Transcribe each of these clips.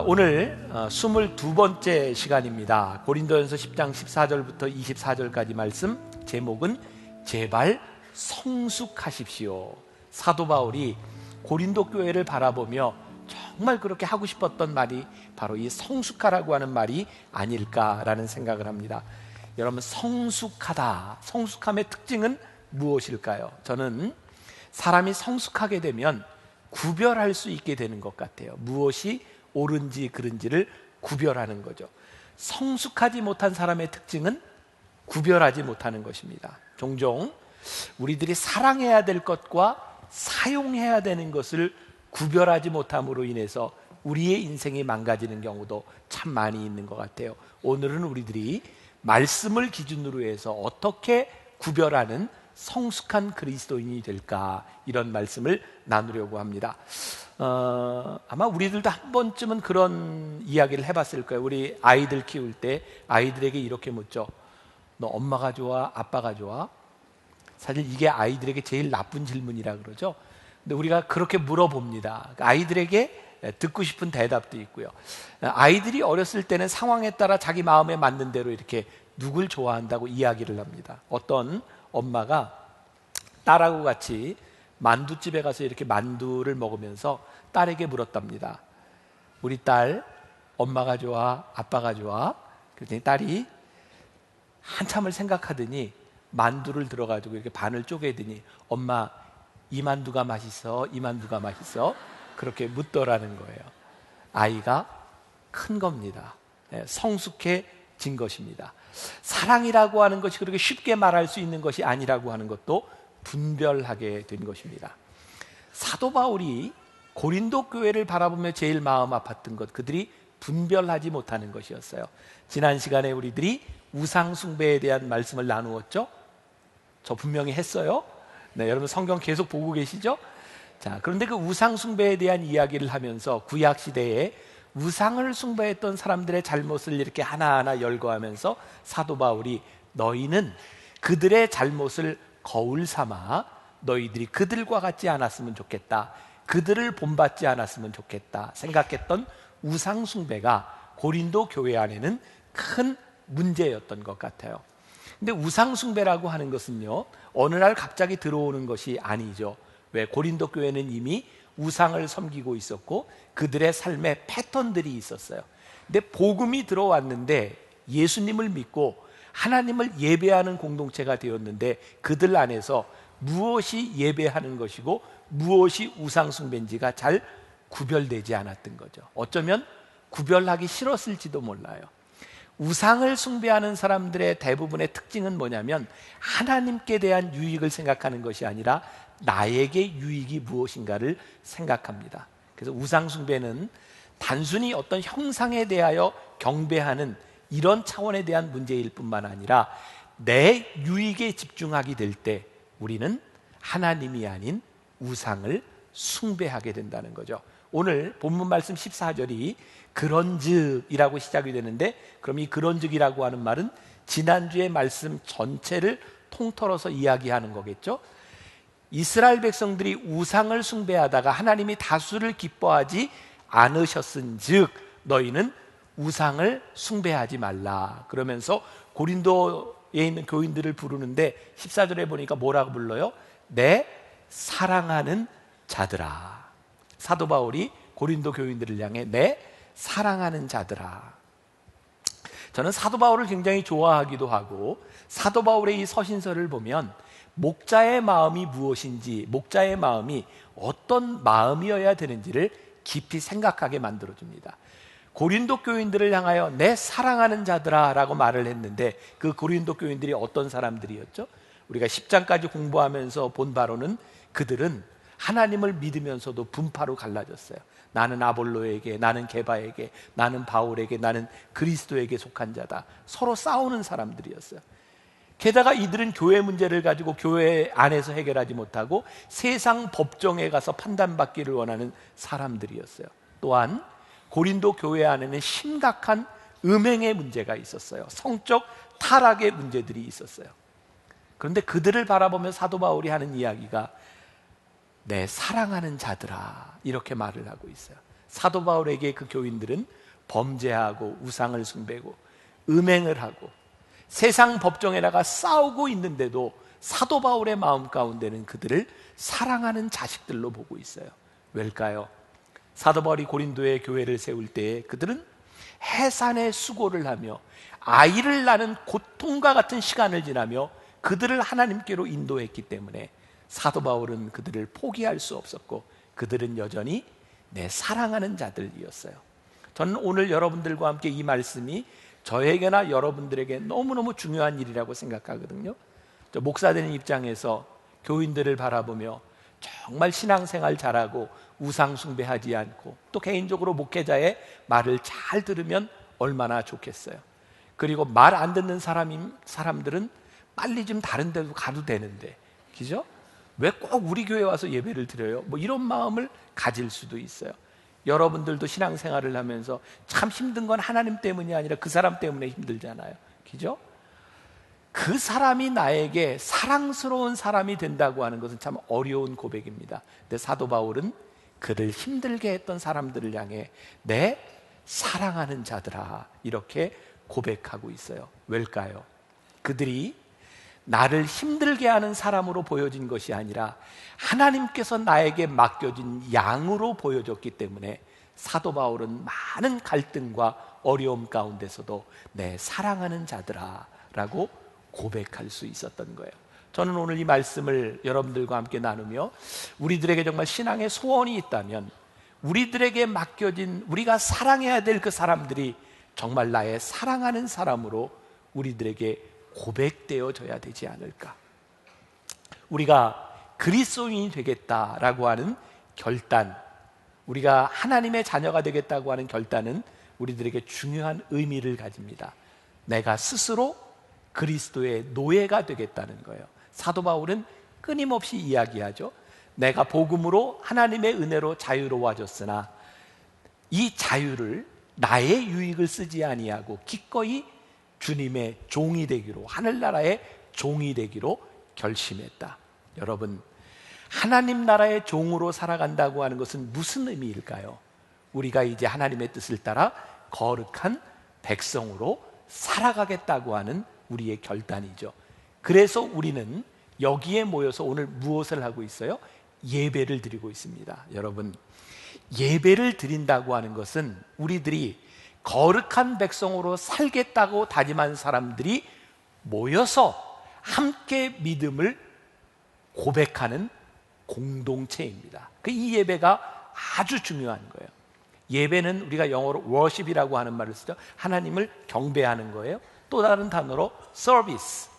오늘 22번째 시간입니다. 고린도전서 10장 14절부터 24절까지 말씀, 제목은 제발 성숙하십시오. 사도 바울이 고린도 교회를 바라보며 정말 그렇게 하고 싶었던 말이 바로 이 성숙하라고 하는 말이 아닐까라는 생각을 합니다. 여러분, 성숙하다, 성숙함의 특징은 무엇일까요? 저는 사람이 성숙하게 되면 구별할 수 있게 되는 것 같아요. 무엇이 옳은지 그른지를 구별하는 거죠. 성숙하지 못한 사람의 특징은 구별하지 못하는 것입니다. 종종 우리들이 사랑해야 될 것과 사용해야 되는 것을 구별하지 못함으로 인해서 우리의 인생이 망가지는 경우도 참 많이 있는 것 같아요. 오늘은 우리들이 말씀을 기준으로 해서 어떻게 구별하는 성숙한 그리스도인이 될까, 이런 말씀을 나누려고 합니다. 아마 우리들도 한 번쯤은 그런 이야기를 해봤을 거예요. 우리 아이들 키울 때 아이들에게 이렇게 묻죠. 너 엄마가 좋아? 아빠가 좋아? 사실 이게 아이들에게 제일 나쁜 질문이라 그러죠. 근데 우리가 그렇게 물어봅니다. 아이들에게 듣고 싶은 대답도 있고요. 아이들이 어렸을 때는 상황에 따라 자기 마음에 맞는 대로 이렇게 누굴 좋아한다고 이야기를 합니다. 어떤 엄마가 딸하고 같이 만두집에 가서 이렇게 만두를 먹으면서 딸에게 물었답니다. 우리 딸 엄마가 좋아? 아빠가 좋아? 그랬더니 딸이 한참을 생각하더니 만두를 들어가지고 이렇게 반을 쪼개더니 엄마, 이 만두가 맛있어? 이 만두가 맛있어? 그렇게 묻더라는 거예요. 아이가 큰 겁니다. 성숙해진 것입니다. 사랑이라고 하는 것이 그렇게 쉽게 말할 수 있는 것이 아니라고 하는 것도 분별하게 된 것입니다. 사도 바울이 고린도 교회를 바라보며 제일 마음 아팠던 것, 그들이 분별하지 못하는 것이었어요. 지난 시간에 우리들이 우상 숭배에 대한 말씀을 나누었죠. 저 분명히 했어요. 네, 여러분 성경 계속 보고 계시죠? 자, 그런데 그 우상 숭배에 대한 이야기를 하면서 구약 시대에 우상을 숭배했던 사람들의 잘못을 이렇게 하나하나 열거하면서 사도 바울이 너희는 그들의 잘못을 거울 삼아 너희들이 그들과 같지 않았으면 좋겠다, 그들을 본받지 않았으면 좋겠다 생각했던 우상 숭배가 고린도 교회 안에는 큰 문제였던 것 같아요. 근데 우상 숭배라고 하는 것은요, 어느 날 갑자기 들어오는 것이 아니죠. 왜? 고린도 교회는 이미 우상을 섬기고 있었고 그들의 삶의 패턴들이 있었어요. 근데 복음이 들어왔는데 예수님을 믿고 하나님을 예배하는 공동체가 되었는데 그들 안에서 무엇이 예배하는 것이고 무엇이 우상 숭배인지가 잘 구별되지 않았던 거죠. 어쩌면 구별하기 싫었을지도 몰라요. 우상을 숭배하는 사람들의 대부분의 특징은 뭐냐면 하나님께 대한 유익을 생각하는 것이 아니라 나에게 유익이 무엇인가를 생각합니다. 그래서 우상 숭배는 단순히 어떤 형상에 대하여 경배하는 이런 차원에 대한 문제일 뿐만 아니라 내 유익에 집중하게 될 때 우리는 하나님이 아닌 우상을 숭배하게 된다는 거죠. 오늘 본문 말씀 14절이 그런즉이라고 시작이 되는데, 그럼 이 그런즉이라고 하는 말은 지난주의 말씀 전체를 통틀어서 이야기하는 거겠죠. 이스라엘 백성들이 우상을 숭배하다가 하나님이 다수를 기뻐하지 않으셨은즉 너희는 우상을 숭배하지 말라 그러면서 고린도에 있는 교인들을 부르는데 14절에 보니까 뭐라고 불러요? 내 사랑하는 자들아. 사도 바울이 고린도 교인들을 향해 내 사랑하는 자들아. 저는 사도 바울을 굉장히 좋아하기도 하고, 사도 바울의 이 서신서를 보면 목자의 마음이 무엇인지, 목자의 마음이 어떤 마음이어야 되는지를 깊이 생각하게 만들어줍니다. 고린도 교인들을 향하여 내 사랑하는 자들아 라고 말을 했는데 그 고린도 교인들이 어떤 사람들이었죠? 우리가 10장까지 공부하면서 본 바로는 그들은 하나님을 믿으면서도 분파로 갈라졌어요. 나는 아볼로에게, 나는 게바에게, 나는 바울에게, 나는 그리스도에게 속한 자다. 서로 싸우는 사람들이었어요. 게다가 이들은 교회 문제를 가지고 교회 안에서 해결하지 못하고 세상 법정에 가서 판단받기를 원하는 사람들이었어요. 또한 고린도 교회 안에는 심각한 음행의 문제가 있었어요. 성적 타락의 문제들이 있었어요. 그런데 그들을 바라보며 사도 바울이 하는 이야기가 내 사랑하는 자들아 이렇게 말을 하고 있어요. 사도 바울에게 그 교인들은 범죄하고 우상을 숭배고 음행을 하고 세상 법정에 나가 싸우고 있는데도 사도 바울의 마음 가운데는 그들을 사랑하는 자식들로 보고 있어요. 왜일까요? 사도 바울이 고린도에 교회를 세울 때에 그들은 해산의 수고를 하며 아이를 낳는 고통과 같은 시간을 지나며 그들을 하나님께로 인도했기 때문에 사도 바울은 그들을 포기할 수 없었고 그들은 여전히 내 사랑하는 자들이었어요. 저는 오늘 여러분들과 함께 이 말씀이 저에게나 여러분들에게 너무너무 중요한 일이라고 생각하거든요. 저 목사되는 입장에서 교인들을 바라보며 정말 신앙생활 잘하고 우상 숭배하지 않고 또 개인적으로 목회자의 말을 잘 들으면 얼마나 좋겠어요. 그리고 말 안 듣는 사람들은 빨리 좀 다른 데도 가도 되는데, 그죠? 왜 꼭 우리 교회 와서 예배를 드려요? 뭐 이런 마음을 가질 수도 있어요. 여러분들도 신앙생활을 하면서 참 힘든 건 하나님 때문이 아니라 그 사람 때문에 힘들잖아요. 그죠? 그 사람이 나에게 사랑스러운 사람이 된다고 하는 것은 참 어려운 고백입니다. 근데 사도 바울은 그를 힘들게 했던 사람들을 향해 내 사랑하는 자들아 이렇게 고백하고 있어요. 왜일까요? 그들이 나를 힘들게 하는 사람으로 보여진 것이 아니라 하나님께서 나에게 맡겨진 양으로 보여졌기 때문에 사도 바울은 많은 갈등과 어려움 가운데서도 내 사랑하는 자들아 라고 고백할 수 있었던 거예요. 저는 오늘 이 말씀을 여러분들과 함께 나누며 우리들에게 정말 신앙의 소원이 있다면 우리들에게 맡겨진 우리가 사랑해야 될 그 사람들이 정말 나의 사랑하는 사람으로 우리들에게 고백되어져야 되지 않을까. 우리가 그리스도인이 되겠다라고 하는 결단, 우리가 하나님의 자녀가 되겠다고 하는 결단은 우리들에게 중요한 의미를 가집니다. 내가 스스로 그리스도의 노예가 되겠다는 거예요. 사도 바울은 끊임없이 이야기하죠. 내가 복음으로 하나님의 은혜로 자유로워졌으나 이 자유를 나의 유익을 쓰지 아니하고 기꺼이 주님의 종이 되기로, 하늘나라의 종이 되기로 결심했다. 여러분, 하나님 나라의 종으로 살아간다고 하는 것은 무슨 의미일까요? 우리가 이제 하나님의 뜻을 따라 거룩한 백성으로 살아가겠다고 하는 우리의 결단이죠. 그래서 우리는 여기에 모여서 오늘 무엇을 하고 있어요? 예배를 드리고 있습니다. 여러분, 예배를 드린다고 하는 것은 우리들이 거룩한 백성으로 살겠다고 다짐한 사람들이 모여서 함께 믿음을 고백하는 공동체입니다. 이 예배가 아주 중요한 거예요. 예배는 우리가 영어로 worship이라고 하는 말을 쓰죠. 하나님을 경배하는 거예요. 또 다른 단어로 service,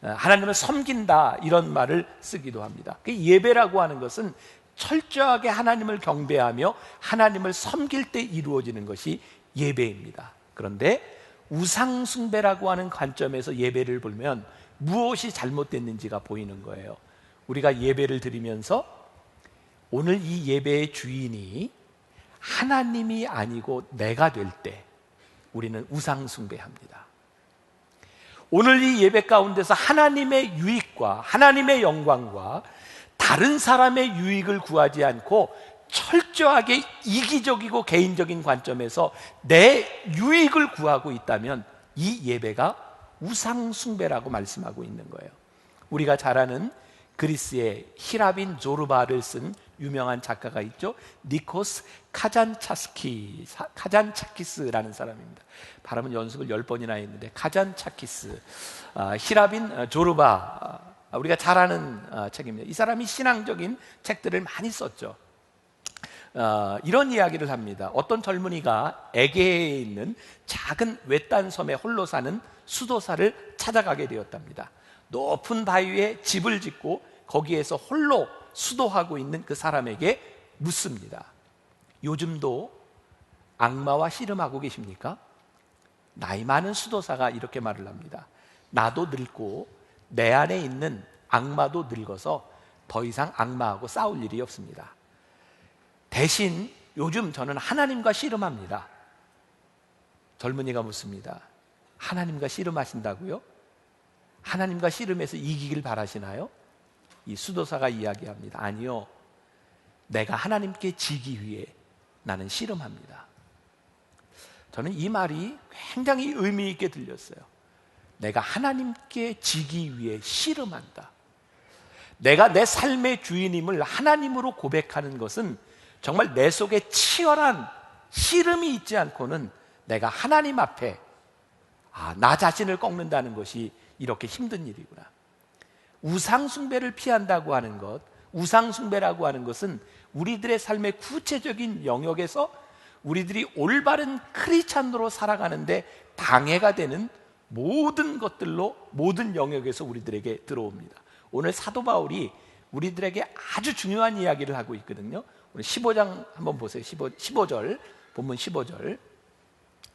하나님을 섬긴다 이런 말을 쓰기도 합니다. 예배라고 하는 것은 철저하게 하나님을 경배하며 하나님을 섬길 때 이루어지는 것이 예배입니다. 그런데 우상 숭배라고 하는 관점에서 예배를 보면 무엇이 잘못됐는지가 보이는 거예요. 우리가 예배를 드리면서 오늘 이 예배의 주인이 하나님이 아니고 내가 될 때 우리는 우상 숭배합니다. 오늘 이 예배 가운데서 하나님의 유익과 하나님의 영광과 다른 사람의 유익을 구하지 않고 철저하게 이기적이고 개인적인 관점에서 내 유익을 구하고 있다면 이 예배가 우상 숭배라고 말씀하고 있는 거예요. 우리가 잘 아는 그리스의 히라빈 조르바를 쓴 유명한 작가가 있죠. 니코스 카잔차키스라는 사람입니다. 발음은 연습을 10번이나 했는데 카잔차키스, 히라빈 조르바, 우리가 잘 아는 책입니다. 이 사람이 신앙적인 책들을 많이 썼죠. 이런 이야기를 합니다. 어떤 젊은이가 에게해에 있는 작은 외딴 섬에 홀로 사는 수도사를 찾아가게 되었답니다. 높은 바위에 집을 짓고 거기에서 홀로 수도하고 있는 그 사람에게 묻습니다. 요즘도 악마와 씨름하고 계십니까? 나이 많은 수도사가 이렇게 말을 합니다. 나도 늙고 내 안에 있는 악마도 늙어서 더 이상 악마하고 싸울 일이 없습니다. 대신 요즘 저는 하나님과 씨름합니다. 젊은이가 묻습니다. 하나님과 씨름하신다고요? 하나님과 씨름해서 이기길 바라시나요? 이 수도사가 이야기합니다. 아니요, 내가 하나님께 지기 위해 나는 씨름합니다. 저는 이 말이 굉장히 의미 있게 들렸어요. 내가 하나님께 지기 위해 씨름한다. 내가 내 삶의 주인임을 하나님으로 고백하는 것은 정말 내 속에 치열한 씨름이 있지 않고는 내가 하나님 앞에 나 자신을 꺾는다는 것이 이렇게 힘든 일이구나. 우상숭배를 피한다고 하는 것, 우상숭배라고 하는 것은 우리들의 삶의 구체적인 영역에서 우리들이 올바른 크리스찬으로 살아가는데 방해가 되는 모든 것들로, 모든 영역에서 우리들에게 들어옵니다. 오늘 사도 바울이 우리들에게 아주 중요한 이야기를 하고 있거든요. 오늘 15장 한번 보세요. 15절, 본문 15절.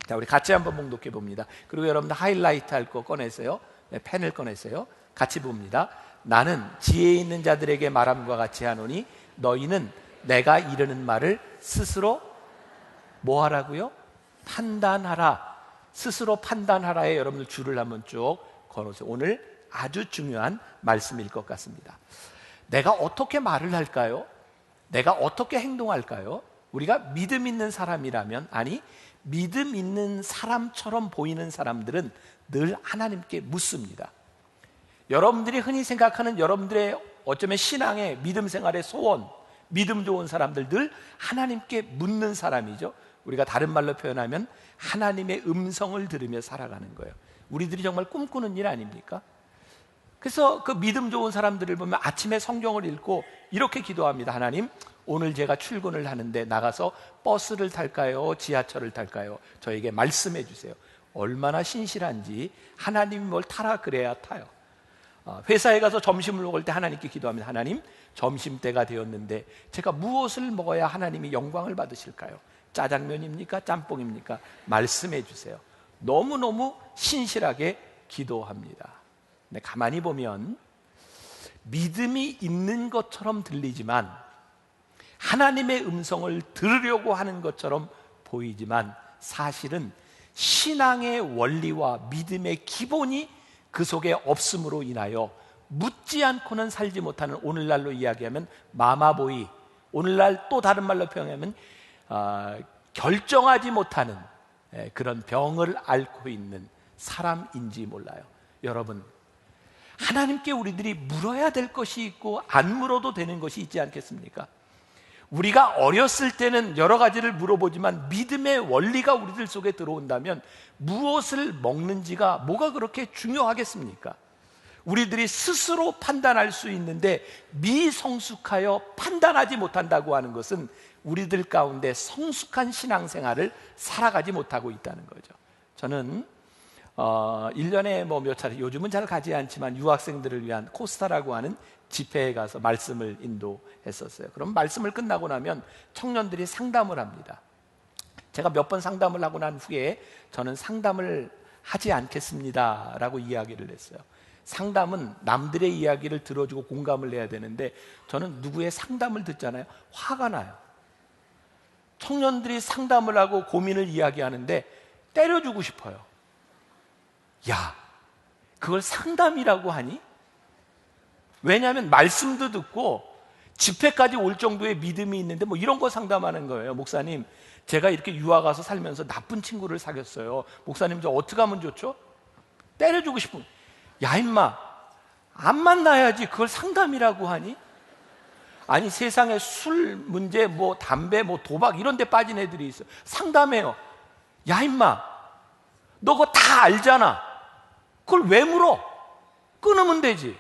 자, 우리 같이 한번 봉독해 봅니다. 그리고 여러분들 하이라이트 할 거 꺼내세요. 네, 펜을 꺼내세요. 같이 봅니다. 나는 지혜 있는 자들에게 말함과 같이 하노니 너희는 내가 이르는 말을 스스로 뭐 하라고요? 판단하라. 스스로 판단하라에 여러분들 줄을 한번 쭉 걸어보세요. 오늘 아주 중요한 말씀일 것 같습니다. 내가 어떻게 말을 할까요? 내가 어떻게 행동할까요? 우리가 믿음 있는 사람이라면, 아니 믿음 있는 사람처럼 보이는 사람들은 늘 하나님께 묻습니다. 여러분들이 흔히 생각하는 여러분들의 어쩌면 신앙의 믿음 생활의 소원, 믿음 좋은 사람들 늘 하나님께 묻는 사람이죠. 우리가 다른 말로 표현하면 하나님의 음성을 들으며 살아가는 거예요. 우리들이 정말 꿈꾸는 일 아닙니까? 그래서 그 믿음 좋은 사람들을 보면 아침에 성경을 읽고 이렇게 기도합니다. 하나님, 오늘 제가 출근을 하는데 나가서 버스를 탈까요? 지하철을 탈까요? 저에게 말씀해 주세요. 얼마나 신실한지. 하나님이 뭘 타라 그래야 타요. 회사에 가서 점심을 먹을 때 하나님께 기도합니다. 하나님, 점심때가 되었는데 제가 무엇을 먹어야 하나님이 영광을 받으실까요? 짜장면입니까? 짬뽕입니까? 말씀해 주세요. 너무너무 신실하게 기도합니다. 근데 가만히 보면 믿음이 있는 것처럼 들리지만, 하나님의 음성을 들으려고 하는 것처럼 보이지만, 사실은 신앙의 원리와 믿음의 기본이 그 속에 없음으로 인하여 묻지 않고는 살지 못하는, 오늘날로 이야기하면 마마보이, 오늘날 또 다른 말로 표현하면 결정하지 못하는 그런 병을 앓고 있는 사람인지 몰라요. 여러분, 하나님께 우리들이 물어야 될 것이 있고 안 물어도 되는 것이 있지 않겠습니까? 우리가 어렸을 때는 여러 가지를 물어보지만 믿음의 원리가 우리들 속에 들어온다면 무엇을 먹는지가 뭐가 그렇게 중요하겠습니까? 우리들이 스스로 판단할 수 있는데 미성숙하여 판단하지 못한다고 하는 것은 우리들 가운데 성숙한 신앙생활을 살아가지 못하고 있다는 거죠. 저는 1년에 몇 차례, 요즘은 잘 가지 않지만 유학생들을 위한 코스타라고 하는 집회에 가서 말씀을 인도했었어요. 그럼 말씀을 끝나고 나면 청년들이 상담을 합니다. 제가 몇 번 상담을 하고 난 후에 저는 상담을 하지 않겠습니다 라고 이야기를 했어요. 상담은 남들의 이야기를 들어주고 공감을 해야 되는데 저는 누구의 상담을 듣잖아요. 화가 나요. 청년들이 상담을 하고 고민을 이야기하는데 때려주고 싶어요. 야, 그걸 상담이라고 하니? 왜냐하면 말씀도 듣고 집회까지 올 정도의 믿음이 있는데 뭐 이런 거 상담하는 거예요. 목사님, 제가 이렇게 유학 가서 살면서 나쁜 친구를 사귀었어요. 목사님, 저 어떻게 하면 좋죠? 때려주고 싶은. 야, 임마, 안 만나야지 그걸 상담이라고 하니? 아니, 세상에 술 문제, 뭐 담배, 뭐 도박 이런 데 빠진 애들이 있어요. 상담해요. 야, 임마, 너 그거 다 알잖아. 그걸 왜 물어? 끊으면 되지.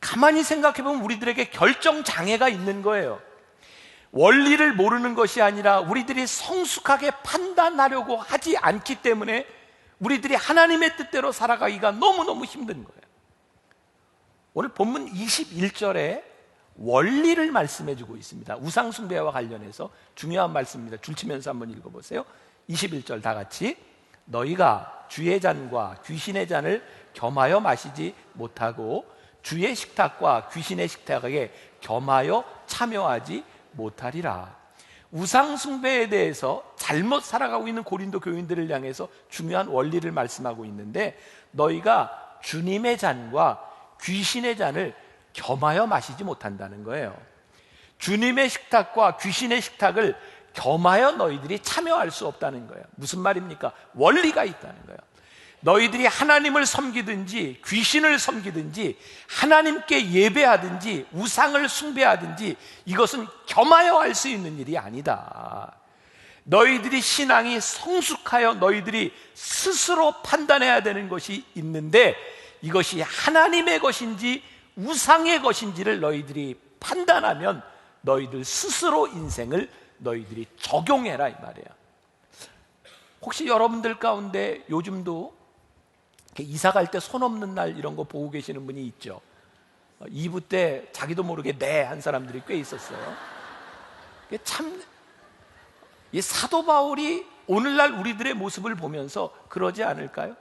가만히 생각해보면 우리들에게 결정장애가 있는 거예요. 원리를 모르는 것이 아니라 우리들이 성숙하게 판단하려고 하지 않기 때문에 우리들이 하나님의 뜻대로 살아가기가 너무너무 힘든 거예요. 오늘 본문 21절에 원리를 말씀해주고 있습니다. 우상숭배와 관련해서 중요한 말씀입니다. 줄 치면서 한번 읽어보세요. 21절 다 같이. 너희가 주의 잔과 귀신의 잔을 겸하여 마시지 못하고 주의 식탁과 귀신의 식탁에 겸하여 참여하지 못하리라. 우상숭배에 대해서 잘못 살아가고 있는 고린도 교인들을 향해서 중요한 원리를 말씀하고 있는데, 너희가 주님의 잔과 귀신의 잔을 겸하여 마시지 못한다는 거예요. 주님의 식탁과 귀신의 식탁을 겸하여 너희들이 참여할 수 없다는 거예요. 무슨 말입니까? 원리가 있다는 거예요. 너희들이 하나님을 섬기든지 귀신을 섬기든지 하나님께 예배하든지 우상을 숭배하든지 이것은 겸하여 할 수 있는 일이 아니다. 너희들이 신앙이 성숙하여 너희들이 스스로 판단해야 되는 것이 있는데 이것이 하나님의 것인지 우상의 것인지를 너희들이 판단하면 너희들 스스로 인생을 너희들이 적용해라 이 말이에요. 혹시 여러분들 가운데 요즘도 이사 갈 때 손 없는 날 이런 거 보고 계시는 분이 있죠? 2부 때 자기도 모르게 네 한 사람들이 꽤 있었어요. 참, 이 사도 바울이 오늘날 우리들의 모습을 보면서 그러지 않을까요?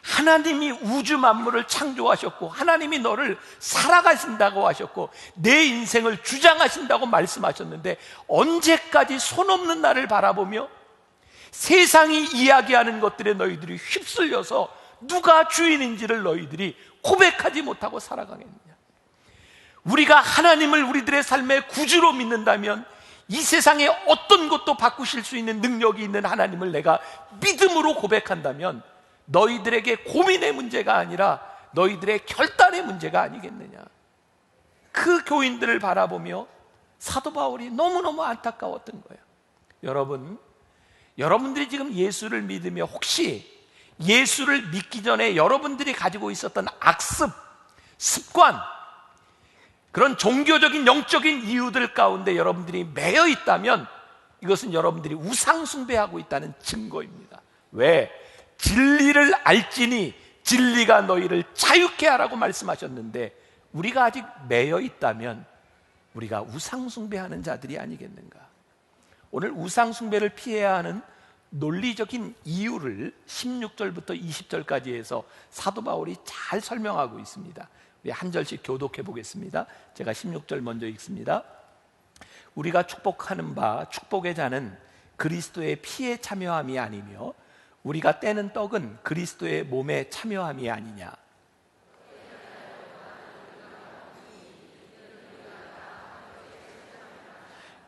하나님이 우주 만물을 창조하셨고 하나님이 너를 살아가신다고 하셨고 내 인생을 주장하신다고 말씀하셨는데 언제까지 손 없는 나를 바라보며 세상이 이야기하는 것들에 너희들이 휩쓸려서 누가 주인인지를 너희들이 고백하지 못하고 살아가겠느냐? 우리가 하나님을 우리들의 삶의 구주로 믿는다면 이 세상에 어떤 것도 바꾸실 수 있는 능력이 있는 하나님을 내가 믿음으로 고백한다면 너희들에게 고민의 문제가 아니라 너희들의 결단의 문제가 아니겠느냐? 그 교인들을 바라보며 사도 바울이 너무너무 안타까웠던 거예요. 여러분들이 지금 예수를 믿으며 혹시 예수를 믿기 전에 여러분들이 가지고 있었던 악습, 습관, 그런 종교적인 영적인 이유들 가운데 여러분들이 매여 있다면 이것은 여러분들이 우상 숭배하고 있다는 증거입니다. 왜? 진리를 알지니 진리가 너희를 자유케 하라고 말씀하셨는데 우리가 아직 매여 있다면 우리가 우상 숭배하는 자들이 아니겠는가? 오늘 우상 숭배를 피해야 하는 논리적인 이유를 16절부터 20절까지 해서 사도 바울이 잘 설명하고 있습니다. 우리 한 절씩 교독해 보겠습니다. 제가 16절 먼저 읽습니다. 우리가 축복하는 바 축복의 자는 그리스도의 피에 참여함이 아니며 우리가 떼는 떡은 그리스도의 몸에 참여함이 아니냐?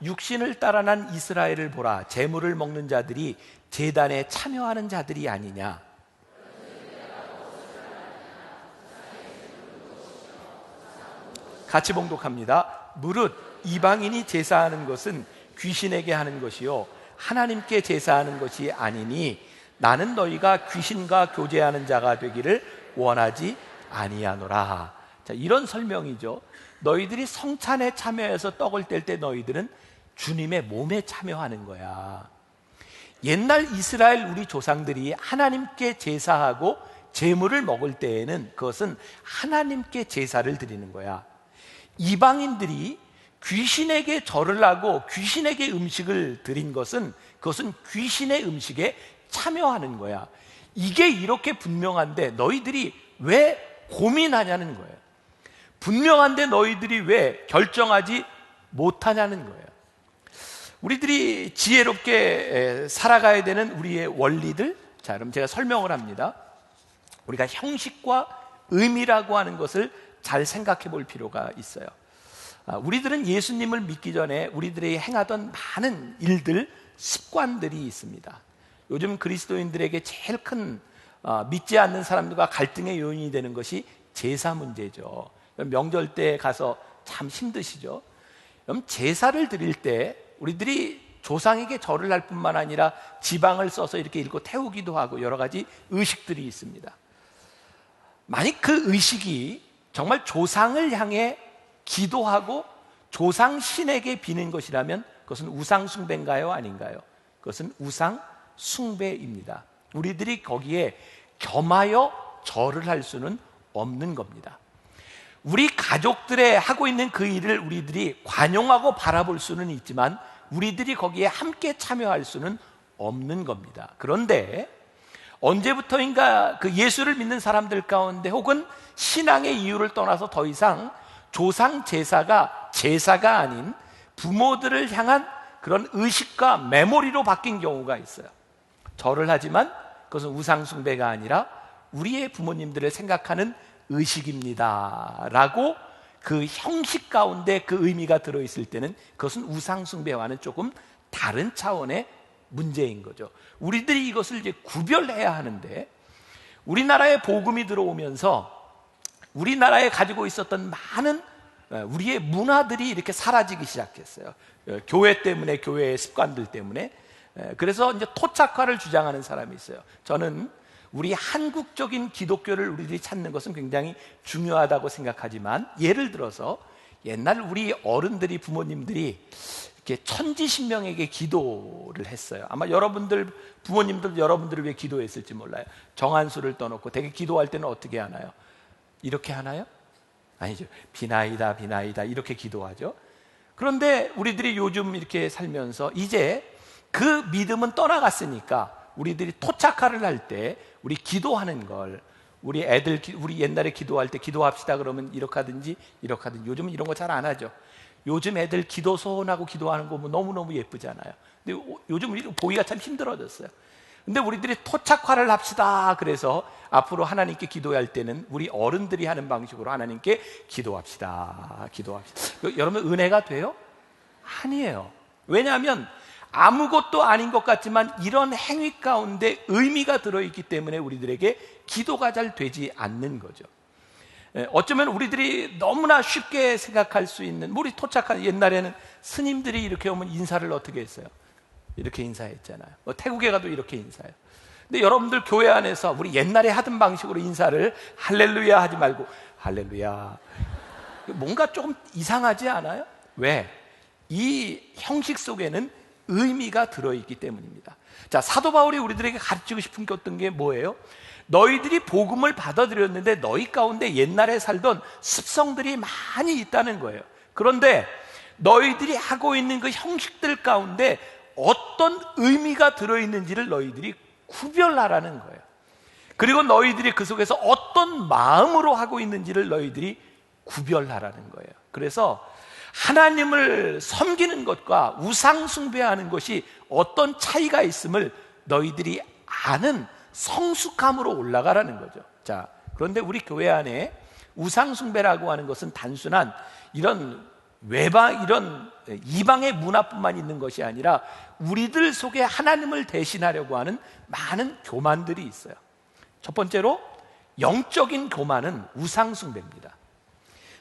육신을 따라 난 이스라엘을 보라. 제물을 먹는 자들이 제단에 참여하는 자들이 아니냐? 같이 봉독합니다. 무릇 이방인이 제사하는 것은 귀신에게 하는 것이요 하나님께 제사하는 것이 아니니 나는 너희가 귀신과 교제하는 자가 되기를 원하지 아니하노라. 자, 이런 설명이죠. 너희들이 성찬에 참여해서 떡을 뗄 때 너희들은 주님의 몸에 참여하는 거야. 옛날 이스라엘 우리 조상들이 하나님께 제사하고 제물을 먹을 때에는 그것은 하나님께 제사를 드리는 거야. 이방인들이 귀신에게 절을 하고 귀신에게 음식을 드린 것은 그것은 귀신의 음식에 참여하는 거야. 이게 이렇게 분명한데 너희들이 왜 고민하냐는 거예요. 분명한데 너희들이 왜 결정하지 못하냐는 거예요. 우리들이 지혜롭게 살아가야 되는 우리의 원리들, 자, 그럼 제가 설명을 합니다. 우리가 형식과 의미라고 하는 것을 잘 생각해 볼 필요가 있어요. 우리들은 예수님을 믿기 전에 우리들이 행하던 많은 일들, 습관들이 있습니다. 요즘 그리스도인들에게 제일 큰 믿지 않는 사람들과 갈등의 요인이 되는 것이 제사 문제죠. 명절 때 가서 참 힘드시죠. 그럼 제사를 드릴 때 우리들이 조상에게 절을 할 뿐만 아니라 지방을 써서 이렇게 읽고 태우기도 하고 여러 가지 의식들이 있습니다. 만약 그 의식이 정말 조상을 향해 기도하고 조상 신에게 비는 것이라면 그것은 우상 숭배인가요? 아닌가요? 그것은 우상 숭배입니다. 우리들이 거기에 겸하여 절을 할 수는 없는 겁니다. 우리 가족들의 하고 있는 그 일을 우리들이 관용하고 바라볼 수는 있지만 우리들이 거기에 함께 참여할 수는 없는 겁니다. 그런데 언제부터인가 그 예수를 믿는 사람들 가운데 혹은 신앙의 이유를 떠나서 더 이상 조상 제사가 제사가 아닌 부모들을 향한 그런 의식과 메모리로 바뀐 경우가 있어요. 절을 하지만 그것은 우상 숭배가 아니라 우리의 부모님들을 생각하는 의식입니다 라고 그 형식 가운데 그 의미가 들어있을 때는 그것은 우상숭배와는 조금 다른 차원의 문제인 거죠. 우리들이 이것을 이제 구별해야 하는데, 우리나라에 복음이 들어오면서 우리나라에 가지고 있었던 많은 우리의 문화들이 이렇게 사라지기 시작했어요. 교회 때문에, 교회의 습관들 때문에. 그래서 이제 토착화를 주장하는 사람이 있어요. 저는 우리 한국적인 기독교를 우리들이 찾는 것은 굉장히 중요하다고 생각하지만, 예를 들어서 옛날 우리 어른들이, 부모님들이 이렇게 천지신명에게 기도를 했어요. 아마 여러분들 부모님들 여러분들을 위해 기도했을지 몰라요. 정한수를 떠놓고 되게 기도할 때는 어떻게 하나요? 이렇게 하나요? 아니죠. 비나이다 비나이다 이렇게 기도하죠. 그런데 우리들이 요즘 이렇게 살면서 이제 그 믿음은 떠나갔으니까 우리들이 토착화를 할 때 우리 기도하는 걸, 우리 애들, 우리 옛날에 기도할 때 기도합시다 그러면 이렇게 하든지 이렇게 하든지, 요즘은 이런 거 잘 안 하죠. 요즘 애들 기도 소원하고 기도하는 거 너무너무 예쁘잖아요. 근데 요즘 보기가 참 힘들어졌어요. 근데 우리들이 토착화를 합시다. 그래서 앞으로 하나님께 기도할 때는 우리 어른들이 하는 방식으로 하나님께 기도합시다. 여러분, 은혜가 돼요? 아니에요. 왜냐하면 아무것도 아닌 것 같지만 이런 행위 가운데 의미가 들어있기 때문에 우리들에게 기도가 잘 되지 않는 거죠. 어쩌면 우리들이 너무나 쉽게 생각할 수 있는, 우리 토착한 옛날에는 스님들이 이렇게 오면 인사를 어떻게 했어요? 이렇게 인사했잖아요. 태국에 가도 이렇게 인사해요. 근데 여러분들 교회 안에서 우리 옛날에 하던 방식으로 인사를 할렐루야 하지 말고 할렐루야, 뭔가 조금 이상하지 않아요? 왜? 이 형식 속에는 의미가 들어있기 때문입니다. 자, 사도 바울이 우리들에게 가르치고 싶은 게 어떤 게 뭐예요? 너희들이 복음을 받아들였는데 너희 가운데 옛날에 살던 습성들이 많이 있다는 거예요. 그런데 너희들이 하고 있는 그 형식들 가운데 어떤 의미가 들어있는지를 너희들이 구별하라는 거예요. 그리고 너희들이 그 속에서 어떤 마음으로 하고 있는지를 너희들이 구별하라는 거예요. 그래서 하나님을 섬기는 것과 우상 숭배하는 것이 어떤 차이가 있음을 너희들이 아는 성숙함으로 올라가라는 거죠. 자, 그런데 우리 교회 안에 우상 숭배라고 하는 것은 단순한 이런 이런 이방의 문화뿐만 있는 것이 아니라 우리들 속에 하나님을 대신하려고 하는 많은 교만들이 있어요. 첫 번째로 영적인 교만은 우상 숭배입니다.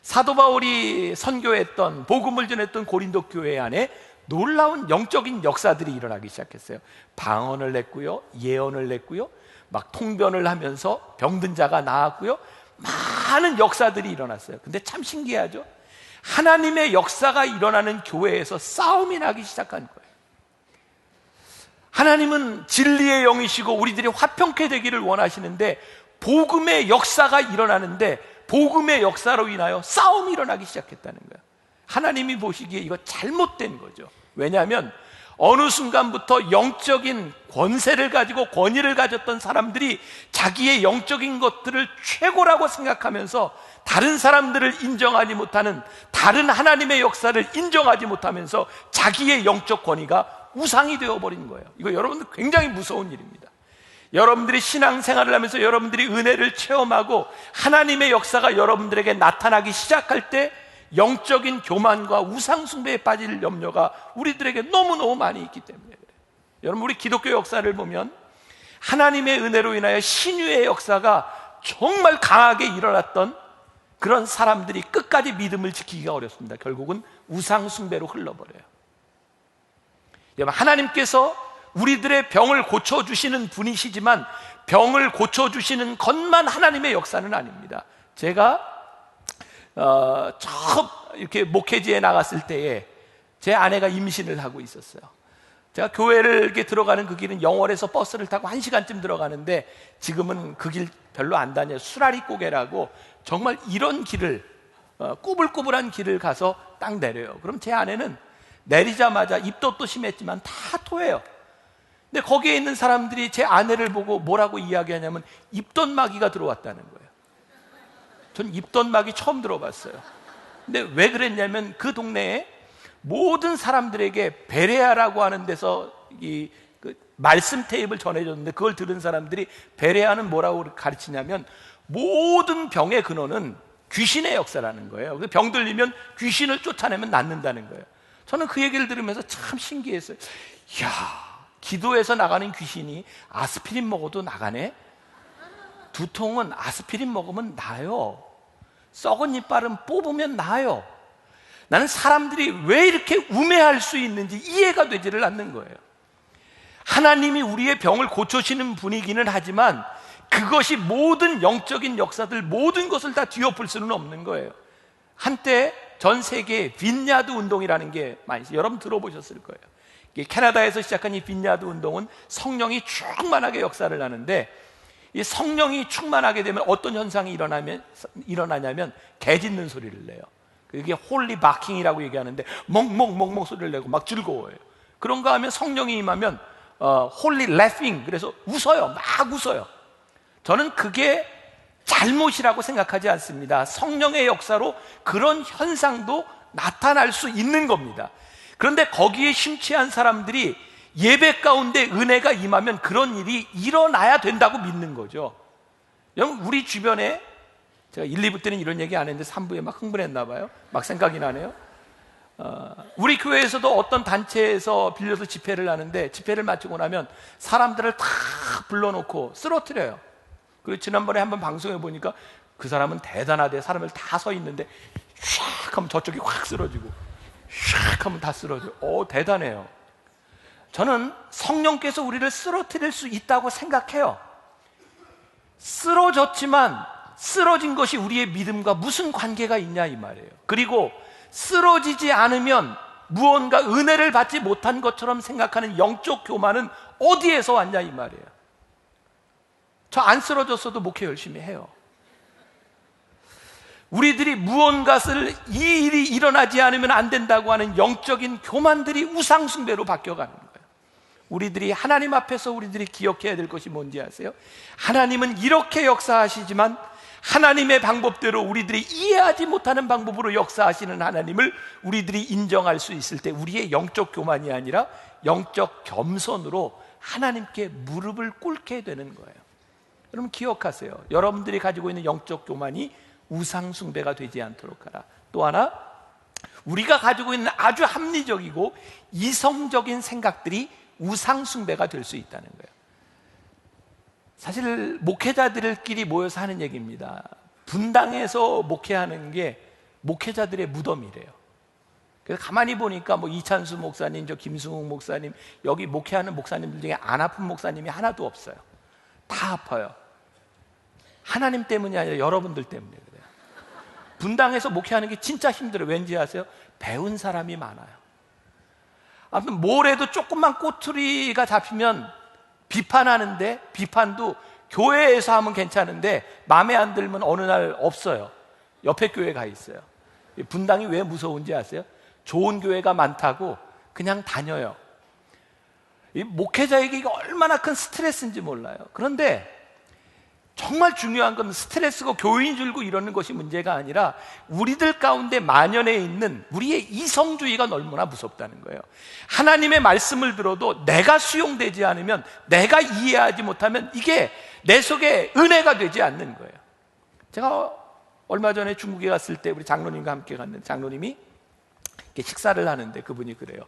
사도 바울이 선교했던, 복음을 전했던 고린도 교회 안에 놀라운 영적인 역사들이 일어나기 시작했어요. 방언을 냈고요, 예언을 냈고요, 막 통변을 하면서 병든 자가 나았고요, 많은 역사들이 일어났어요. 근데 참 신기하죠? 하나님의 역사가 일어나는 교회에서 싸움이 나기 시작한 거예요. 하나님은 진리의 영이시고 우리들이 화평케 되기를 원하시는데, 복음의 역사가 일어나는데 복음의 역사로 인하여 싸움이 일어나기 시작했다는 거예요. 하나님이 보시기에 이거 잘못된 거죠. 왜냐하면 어느 순간부터 영적인 권세를 가지고 권위를 가졌던 사람들이 자기의 영적인 것들을 최고라고 생각하면서 다른 사람들을 인정하지 못하는, 다른 하나님의 역사를 인정하지 못하면서 자기의 영적 권위가 우상이 되어버린 거예요. 이거 여러분들 굉장히 무서운 일입니다. 여러분들이 신앙생활을 하면서 여러분들이 은혜를 체험하고 하나님의 역사가 여러분들에게 나타나기 시작할 때 영적인 교만과 우상숭배에 빠질 염려가 우리들에게 너무너무 많이 있기 때문에 그래요. 여러분, 우리 기독교 역사를 보면 하나님의 은혜로 인하여 신유의 역사가 정말 강하게 일어났던 그런 사람들이 끝까지 믿음을 지키기가 어렵습니다. 결국은 우상숭배로 흘러버려요. 여러분, 하나님께서 우리들의 병을 고쳐주시는 분이시지만 병을 고쳐주시는 것만 하나님의 역사는 아닙니다. 제가 처음 이렇게 목회지에 나갔을 때에 제 아내가 임신을 하고 있었어요. 제가 교회를 이렇게 들어가는 그 길은 영월에서 버스를 타고 1시간쯤 들어가는데 지금은 그 길 별로 안 다녀요. 수라리고개라고 정말 이런 길을, 꾸불꾸불한 길을 가서 딱 내려요. 그럼 제 아내는 내리자마자 입덧도 심했지만 다 토해요. 근데 거기에 있는 사람들이 제 아내를 보고 뭐라고 이야기하냐면 입덧마귀가 들어왔다는 거예요. 전 입덧마귀 처음 들어봤어요. 근데 왜 그랬냐면 그 동네에 모든 사람들에게 베레아라고 하는 데서 그 말씀 테이프를 전해줬는데, 그걸 들은 사람들이 베레아는 뭐라고 가르치냐면 모든 병의 근원은 귀신의 역사라는 거예요. 병 들리면 귀신을 쫓아내면 낫는다는 거예요. 저는 그 얘기를 들으면서 참 신기했어요. 이야, 기도에서 나가는 귀신이 아스피린 먹어도 나가네? 두통은 아스피린 먹으면 나아요. 썩은 이빨은 뽑으면 나아요. 나는 사람들이 왜 이렇게 우매할 수 있는지 이해가 되지를 않는 거예요. 하나님이 우리의 병을 고쳐주시는 분이기는 하지만 그것이 모든 영적인 역사들, 모든 것을 다 뒤엎을 수는 없는 거예요. 한때 전 세계에 빈야드 운동이라는 게 많이 있어요. 여러분 들어보셨을 거예요. 캐나다에서 시작한 이 빈야드 운동은 성령이 충만하게 역사를 하는데, 이 성령이 충만하게 되면 어떤 현상이 일어나냐면 개 짖는 소리를 내요. 그게 홀리 바킹이라고 얘기하는데 멍멍멍멍 소리를 내고 막 즐거워해요. 그런가 하면 성령이 임하면 홀리 레핑, 그래서 웃어요. 막 웃어요. 저는 그게 잘못이라고 생각하지 않습니다. 성령의 역사로 그런 현상도 나타날 수 있는 겁니다. 그런데 거기에 심취한 사람들이 예배 가운데 은혜가 임하면 그런 일이 일어나야 된다고 믿는 거죠. 여러분, 우리 주변에, 제가 1, 2부 때는 이런 얘기 안 했는데 3부에 막 흥분했나 봐요. 막 생각이 나네요. 우리 교회에서도 어떤 단체에서 빌려서 집회를 하는데, 집회를 마치고 나면 사람들을 다 불러놓고 쓰러뜨려요. 그리고 지난번에 한번 방송해 보니까 그 사람은 대단하대. 사람을 다 서 있는데 샥 하면 저쪽이 확 쓰러지고 샥 하면 다 쓰러져요. 대단해요. 저는 성령께서 우리를 쓰러뜨릴 수 있다고 생각해요. 쓰러졌지만 쓰러진 것이 우리의 믿음과 무슨 관계가 있냐 이 말이에요. 그리고 쓰러지지 않으면 무언가 은혜를 받지 못한 것처럼 생각하는 영적 교만은 어디에서 왔냐 이 말이에요. 저 안 쓰러졌어도 목회 열심히 해요. 우리들이 무언가를 이 일이 일어나지 않으면 안 된다고 하는 영적인 교만들이 우상숭배로 바뀌어가는 거예요. 우리들이 하나님 앞에서 우리들이 기억해야 될 것이 뭔지 아세요? 하나님은 이렇게 역사하시지만 하나님의 방법대로 우리들이 이해하지 못하는 방법으로 역사하시는 하나님을 우리들이 인정할 수 있을 때 우리의 영적 교만이 아니라 영적 겸손으로 하나님께 무릎을 꿇게 되는 거예요. 여러분 기억하세요. 여러분들이 가지고 있는 영적 교만이 우상 숭배가 되지 않도록 하라. 또 하나, 우리가 가지고 있는 아주 합리적이고 이성적인 생각들이 우상 숭배가 될 수 있다는 거예요. 사실 목회자들끼리 모여서 하는 얘기입니다. 분당에서 목회하는 게 목회자들의 무덤이래요. 그래서 가만히 보니까 뭐 이찬수 목사님, 저 김승욱 목사님, 여기 목회하는 목사님들 중에 안 아픈 목사님이 하나도 없어요. 다 아파요. 하나님 때문이 아니라 여러분들 때문에 그래요. 분당에서 목회하는 게 진짜 힘들어요. 왠지 아세요? 배운 사람이 많아요. 아무튼 뭘 해도 조금만 꼬투리가 잡히면 비판하는데, 비판도 교회에서 하면 괜찮은데 마음에 안 들면 어느 날 없어요. 옆에 교회 가 있어요. 분당이 왜 무서운지 아세요? 좋은 교회가 많다고 그냥 다녀요. 이 목회자에게 이게 얼마나 큰 스트레스인지 몰라요. 그런데 정말 중요한 건 스트레스고 교인 줄고 이러는 것이 문제가 아니라 우리들 가운데 만연해 있는 우리의 이성주의가 얼마나 무섭다는 거예요. 하나님의 말씀을 들어도 내가 수용되지 않으면, 내가 이해하지 못하면 이게 내 속에 은혜가 되지 않는 거예요. 제가 얼마 전에 중국에 갔을 때 우리 장로님과 함께 갔는데, 장로님이 이렇게 식사를 하는데 그분이 그래요.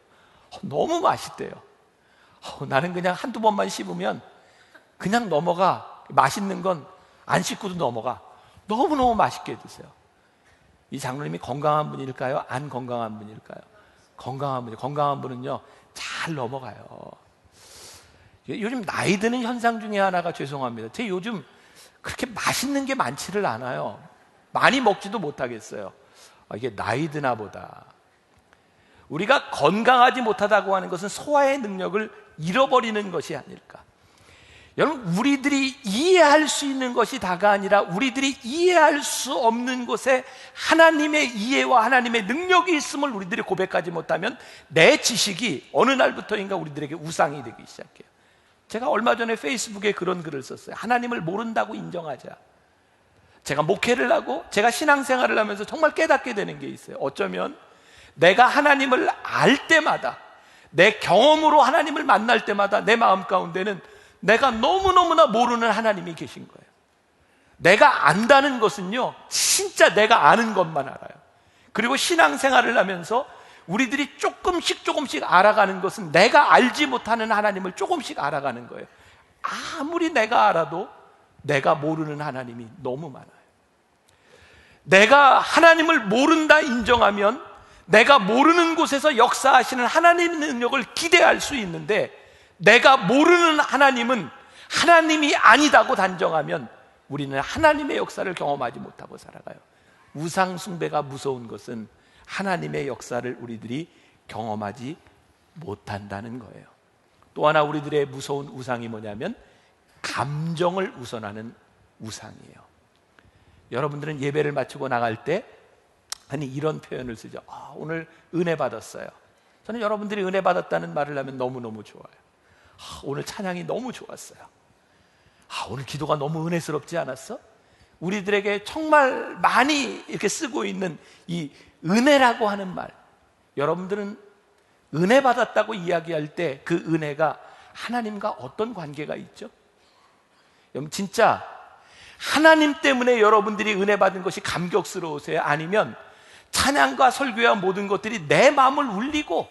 너무 맛있대요. 나는 그냥 한두 번만 씹으면 그냥 넘어가. 맛있는 건 안 씹고도 넘어가. 너무너무 맛있게 드세요. 이 장로님이 건강한 분일까요? 안 건강한 분일까요? 건강한 분이에요. 건강한 분은요 잘 넘어가요. 요즘 나이 드는 현상 중에 하나가, 죄송합니다, 제 요즘 그렇게 맛있는 게 많지를 않아요. 많이 먹지도 못하겠어요. 이게 나이 드나 보다. 우리가 건강하지 못하다고 하는 것은 소화의 능력을 잃어버리는 것이 아닐까. 여러분, 우리들이 이해할 수 있는 것이 다가 아니라 우리들이 이해할 수 없는 곳에 하나님의 이해와 하나님의 능력이 있음을 우리들이 고백하지 못하면 내 지식이 어느 날부터인가 우리들에게 우상이 되기 시작해요. 제가 얼마 전에 페이스북에 그런 글을 썼어요. 하나님을 모른다고 인정하자. 제가 목회를 하고 제가 신앙생활을 하면서 정말 깨닫게 되는 게 있어요. 어쩌면 내가 하나님을 알 때마다, 내 경험으로 하나님을 만날 때마다 내 마음 가운데는 내가 너무너무나 모르는 하나님이 계신 거예요. 내가 안다는 것은요, 진짜 내가 아는 것만 알아요. 그리고 신앙생활을 하면서 우리들이 조금씩 알아가는 것은 내가 알지 못하는 하나님을 조금씩 알아가는 거예요. 아무리 내가 알아도 내가 모르는 하나님이 너무 많아요. 내가 하나님을 모른다 인정하면 내가 모르는 곳에서 역사하시는 하나님의 능력을 기대할 수 있는데, 내가 모르는 하나님은 하나님이 아니다고 단정하면 우리는 하나님의 역사를 경험하지 못하고 살아가요. 우상 숭배가 무서운 것은 하나님의 역사를 우리들이 경험하지 못한다는 거예요. 또 하나 우리들의 무서운 우상이 뭐냐면 감정을 우선하는 우상이에요. 여러분들은 예배를 마치고 나갈 때 아니 이런 표현을 쓰죠. 오늘 은혜 받았어요. 저는 여러분들이 은혜 받았다는 말을 하면 너무너무 좋아요. 오늘 찬양이 너무 좋았어요. 오늘 기도가 너무 은혜스럽지 않았어? 우리들에게 정말 많이 이렇게 쓰고 있는 이 은혜라고 하는 말, 여러분들은 은혜 받았다고 이야기할 때 그 은혜가 하나님과 어떤 관계가 있죠? 여러분 진짜 하나님 때문에 여러분들이 은혜 받은 것이 감격스러우세요? 아니면 찬양과 설교와 모든 것들이 내 마음을 울리고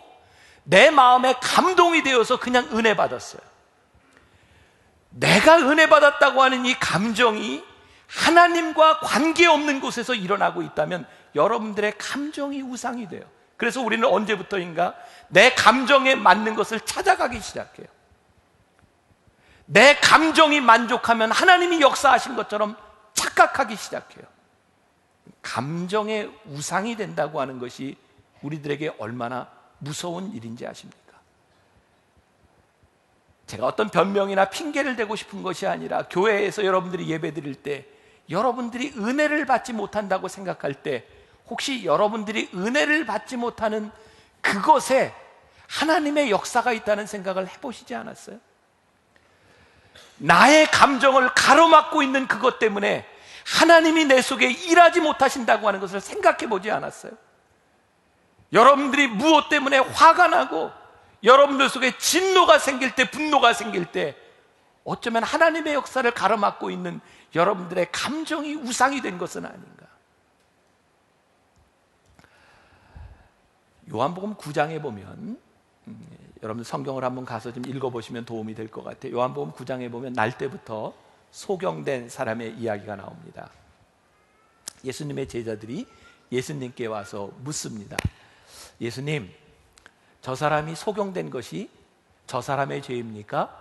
내 마음에 감동이 되어서 그냥 은혜 받았어요? 내가 은혜 받았다고 하는 이 감정이 하나님과 관계없는 곳에서 일어나고 있다면 여러분들의 감정이 우상이 돼요. 그래서 우리는 언제부터인가 내 감정에 맞는 것을 찾아가기 시작해요. 내 감정이 만족하면 하나님이 역사하신 것처럼 착각하기 시작해요. 감정의 우상이 된다고 하는 것이 우리들에게 얼마나 무서운 일인지 아십니까? 제가 어떤 변명이나 핑계를 대고 싶은 것이 아니라, 교회에서 여러분들이 예배 드릴 때 여러분들이 은혜를 받지 못한다고 생각할 때 혹시 여러분들이 은혜를 받지 못하는 그것에 하나님의 역사가 있다는 생각을 해보시지 않았어요? 나의 감정을 가로막고 있는 그것 때문에 하나님이 내 속에 일하지 못하신다고 하는 것을 생각해 보지 않았어요? 여러분들이 무엇 때문에 화가 나고 여러분들 속에 진노가 생길 때, 분노가 생길 때 어쩌면 하나님의 역사를 가로막고 있는 여러분들의 감정이 우상이 된 것은 아닌가? 요한복음 9장에 보면, 여러분들 성경을 한번 가서 좀 읽어보시면 도움이 될 것 같아요. 요한복음 9장에 보면 날 때부터 소경된 사람의 이야기가 나옵니다. 예수님의 제자들이 예수님께 와서 묻습니다. 예수님, 저 사람이 소경된 것이 저 사람의 죄입니까?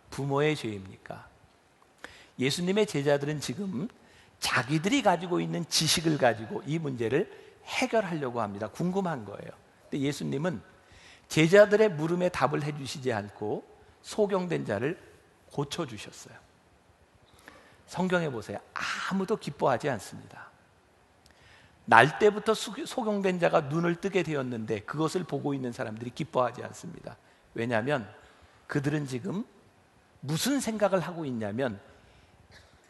부모의 죄입니까? 예수님의 제자들은 지금 자기들이 가지고 있는 지식을 가지고 이 문제를 해결하려고 합니다. 궁금한 거예요. 근데 예수님은 제자들의 물음에 답을 해주시지 않고 소경된 자를 고쳐주셨어요. 성경에 보세요. 아무도 기뻐하지 않습니다. 날 때부터 소경된 자가 눈을 뜨게 되었는데 그것을 보고 있는 사람들이 기뻐하지 않습니다. 왜냐하면 그들은 지금 무슨 생각을 하고 있냐면,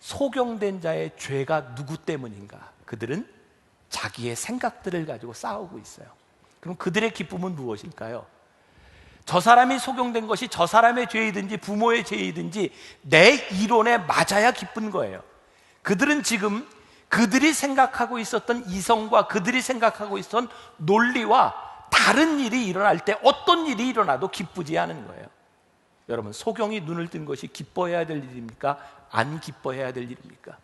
소경된 자의 죄가 누구 때문인가? 그들은 자기의 생각들을 가지고 싸우고 있어요. 그럼 그들의 기쁨은 무엇일까요? 저 사람이 소경된 것이 저 사람의 죄이든지 부모의 죄이든지 내 이론에 맞아야 기쁜 거예요. 그들은 지금 그들이 생각하고 있었던 이성과 그들이 생각하고 있었던 논리와 다른 일이 일어날 때 어떤 일이 일어나도 기쁘지 않은 거예요. 여러분, 소경이 눈을 뜬 것이 기뻐해야 될 일입니까? 안 기뻐해야 될 일입니까?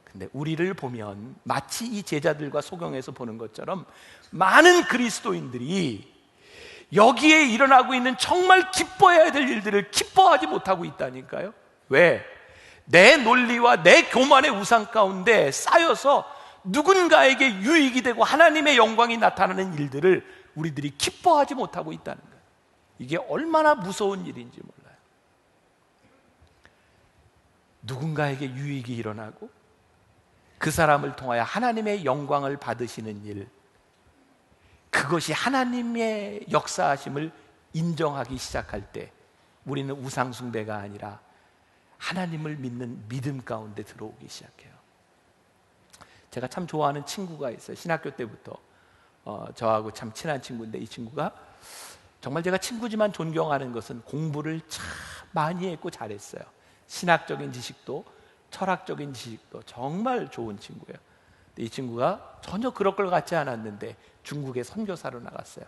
근데 우리를 보면 마치 이 제자들과 소경에서 보는 것처럼 많은 그리스도인들이 여기에 일어나고 있는 정말 기뻐해야 될 일들을 기뻐하지 못하고 있다니까요. 왜? 내 논리와 내 교만의 우상 가운데 쌓여서 누군가에게 유익이 되고 하나님의 영광이 나타나는 일들을 우리들이 기뻐하지 못하고 있다는 거예요. 이게 얼마나 무서운 일인지 몰라요. 누군가에게 유익이 일어나고 그 사람을 통하여 하나님의 영광을 받으시는 일, 그것이 하나님의 역사하심을 인정하기 시작할 때 우리는 우상 숭배가 아니라 하나님을 믿는 믿음 가운데 들어오기 시작해요. 제가 참 좋아하는 친구가 있어요. 신학교 때부터 저하고 참 친한 친구인데, 이 친구가 정말 제가 친구지만 존경하는 것은 공부를 참 많이 했고 잘했어요. 신학적인 지식도 철학적인 지식도 정말 좋은 친구예요. 근데 이 친구가 전혀 그럴 걸 같지 않았는데 중국에 선교사로 나갔어요.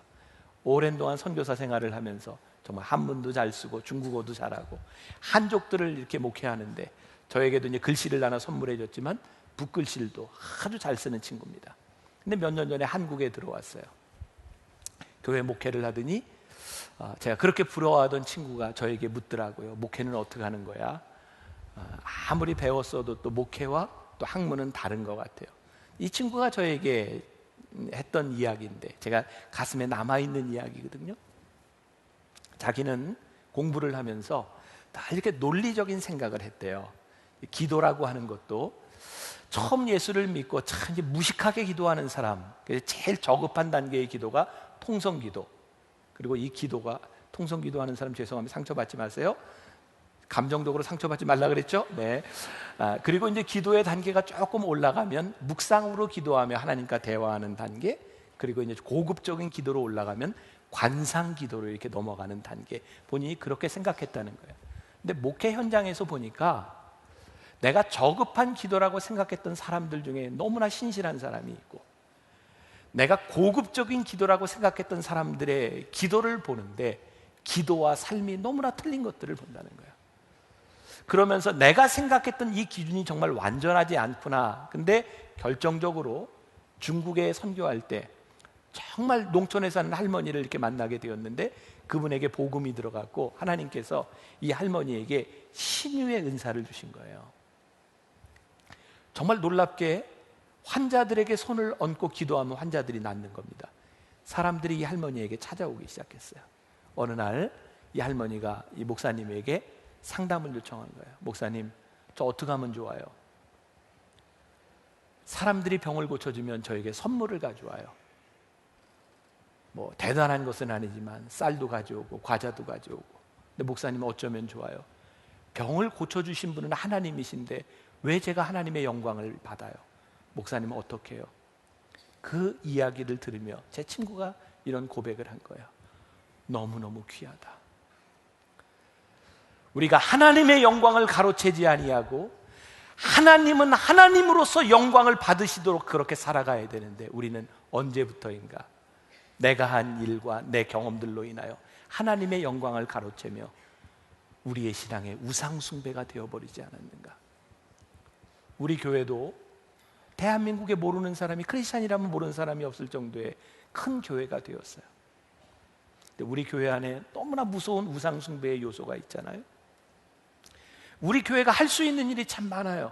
오랜 동안 선교사 생활을 하면서 정말 한문도 잘 쓰고 중국어도 잘하고 한족들을 이렇게 목회하는데, 저에게도 이제 글씨를 하나 선물해 줬지만 붓글씨도 아주 잘 쓰는 친구입니다. 근데 몇 년 전에 한국에 들어왔어요. 교회 목회를 하더니 제가 그렇게 부러워하던 친구가 저에게 묻더라고요. 목회는 어떻게 하는 거야? 아무리 배웠어도 또 목회와 또 학문은 다른 것 같아요. 이 친구가 저에게 했던 이야기인데 제가 가슴에 남아있는 이야기거든요. 자기는 공부를 하면서 다 이렇게 논리적인 생각을 했대요. 기도라고 하는 것도 처음 예수를 믿고 참 무식하게 기도하는 사람, 제일 저급한 단계의 기도가 통성기도. 그리고 이 기도가, 통성기도하는 사람 죄송합니다. 상처받지 마세요. 감정적으로 상처받지 말라 그랬죠? 네. 그리고 이제 기도의 단계가 조금 올라가면 묵상으로 기도하며 하나님과 대화하는 단계, 그리고 이제 고급적인 기도로 올라가면 관상 기도로 이렇게 넘어가는 단계. 본인이 그렇게 생각했다는 거예요. 근데 목회 현장에서 보니까 내가 저급한 기도라고 생각했던 사람들 중에 너무나 신실한 사람이 있고, 내가 고급적인 기도라고 생각했던 사람들의 기도를 보는데 기도와 삶이 너무나 틀린 것들을 본다는 거예요. 그러면서 내가 생각했던 이 기준이 정말 완전하지 않구나. 근데 결정적으로 중국에 선교할 때 정말 농촌에 사는 할머니를 이렇게 만나게 되었는데 그분에게 복음이 들어갔고 하나님께서 이 할머니에게 신유의 은사를 주신 거예요. 정말 놀랍게 환자들에게 손을 얹고 기도하면 환자들이 낫는 겁니다. 사람들이 이 할머니에게 찾아오기 시작했어요. 어느 날 이 할머니가 이 목사님에게 상담을 요청한 거예요. 목사님, 저 어떻게 하면 좋아요? 사람들이 병을 고쳐주면 저에게 선물을 가져와요. 뭐 대단한 것은 아니지만 쌀도 가져오고 과자도 가져오고. 근데 목사님은 어쩌면 좋아요? 병을 고쳐주신 분은 하나님이신데 왜 제가 하나님의 영광을 받아요? 목사님은 어떻게 해요? 그 이야기를 들으며 제 친구가 이런 고백을 한 거예요. 너무너무 귀하다. 우리가 하나님의 영광을 가로채지 아니하고 하나님은 하나님으로서 영광을 받으시도록 그렇게 살아가야 되는데 우리는 언제부터인가 내가 한 일과 내 경험들로 인하여 하나님의 영광을 가로채며 우리의 신앙의 우상숭배가 되어버리지 않았는가. 우리 교회도 대한민국에 모르는 사람이, 크리스찬이라면 모르는 사람이 없을 정도의 큰 교회가 되었어요. 근데 우리 교회 안에 너무나 무서운 우상숭배의 요소가 있잖아요. 우리 교회가 할 수 있는 일이 참 많아요.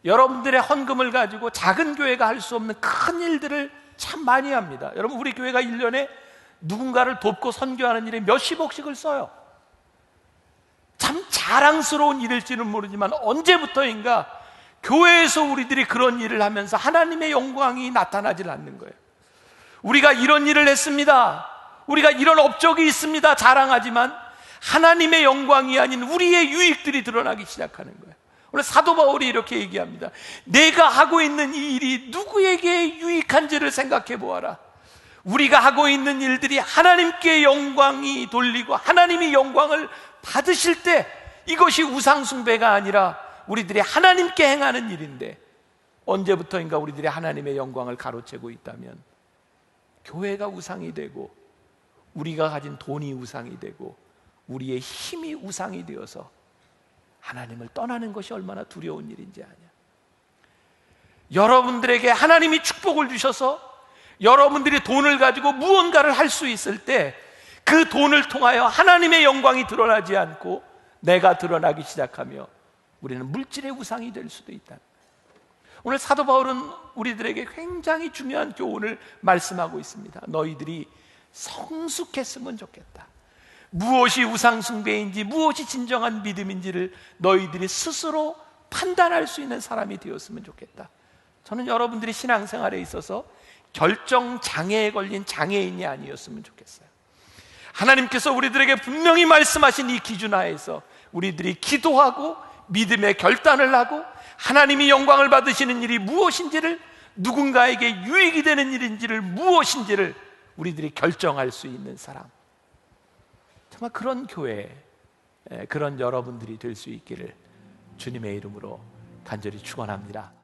여러분들의 헌금을 가지고 작은 교회가 할 수 없는 큰 일들을 참 많이 합니다. 여러분, 우리 교회가 1년에 누군가를 돕고 선교하는 일에 몇십억씩을 써요. 참 자랑스러운 일일지는 모르지만 언제부터인가 교회에서 우리들이 그런 일을 하면서 하나님의 영광이 나타나질 않는 거예요. 우리가 이런 일을 했습니다, 우리가 이런 업적이 있습니다 자랑하지만 하나님의 영광이 아닌 우리의 유익들이 드러나기 시작하는 거예요. 오늘 사도 바울이 이렇게 얘기합니다. 내가 하고 있는 이 일이 누구에게 유익한지를 생각해 보아라. 우리가 하고 있는 일들이 하나님께 영광이 돌리고 하나님이 영광을 받으실 때 이것이 우상숭배가 아니라 우리들이 하나님께 행하는 일인데, 언제부터인가 우리들이 하나님의 영광을 가로채고 있다면 교회가 우상이 되고 우리가 가진 돈이 우상이 되고 우리의 힘이 우상이 되어서 하나님을 떠나는 것이 얼마나 두려운 일인지 아냐. 여러분들에게 하나님이 축복을 주셔서 여러분들이 돈을 가지고 무언가를 할 수 있을 때 그 돈을 통하여 하나님의 영광이 드러나지 않고 내가 드러나기 시작하며 우리는 물질의 우상이 될 수도 있다. 오늘 사도 바울은 우리들에게 굉장히 중요한 교훈을 말씀하고 있습니다. 너희들이 성숙했으면 좋겠다. 무엇이 우상숭배인지 무엇이 진정한 믿음인지를 너희들이 스스로 판단할 수 있는 사람이 되었으면 좋겠다. 저는 여러분들이 신앙생활에 있어서 결정장애에 걸린 장애인이 아니었으면 좋겠어요. 하나님께서 우리들에게 분명히 말씀하신 이 기준 하에서 우리들이 기도하고 믿음의 결단을 하고 하나님이 영광을 받으시는 일이 무엇인지를, 누군가에게 유익이 되는 일인지를 무엇인지를 우리들이 결정할 수 있는 사람, 정말 그런 교회, 그런 여러분들이 될 수 있기를 주님의 이름으로 간절히 축원합니다.